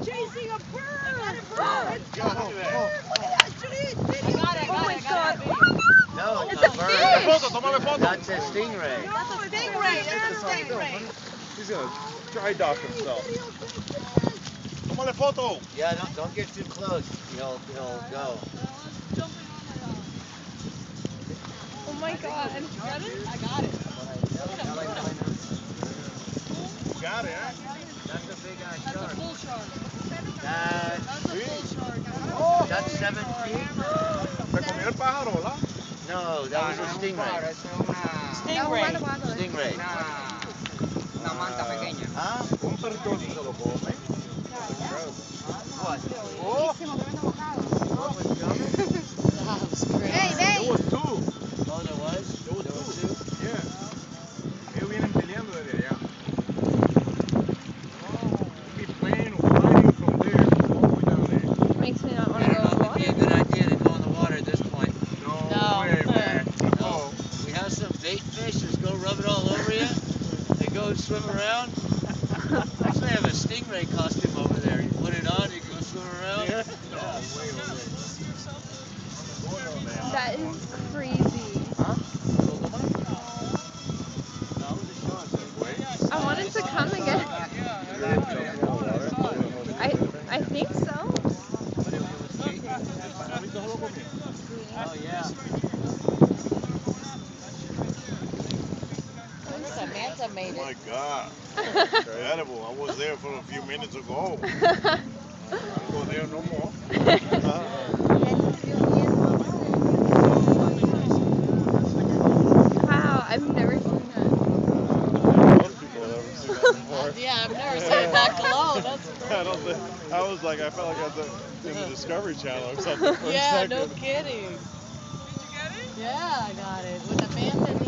chasing a bird. It's Go. got a bird. Look at that. Juliet, video. Oh my God. No, It's it's a a bird. fish. Tómale foto. That's a stingray. That's a stingray. That's a stingray. He's gonna dry dock himself. Tómale foto. Yeah, don't get too close. He'll go. Oh my God. Got it? I got it. You got it, huh? That's a big ass That's a shark. bull shark. That's That's a bull shark. that's 7 feet. Se comió el pájaro, ¿verdad? No, that was a stingray. Stingray. Stingray. Una manta pequeña. Huh? Un perrito se lo come. What? Oh, Hey, there hey. was two. Oh, there was? There was There was two. two? Yeah. Ellos vienen peleando desde allá. They keep playing or fighting from there, all the way down there. Makes me not want I to don't go know in if the it'd be water. a good idea to go in the water at this point. No way, man. No. We have some bait fish, just go rub it all over you. They go and swim around. Actually, I have a stingray costume over there. You put it on, you go swim around. Yeah. No way, That is crazy. Huh? I wanted to come again. I think so. Oh, yeah. Samantha made Oh my it. God. Incredible. I was there for a few minutes ago. I don't go there no more. Wow, I've never seen that. Most people have never seen that before. Yeah, I've never seen it that close. That's I don't think, I was like, I felt like I was in the Discovery Channel or something for a yeah, second. no kidding. Did you get it? Yeah, I got it. With the band and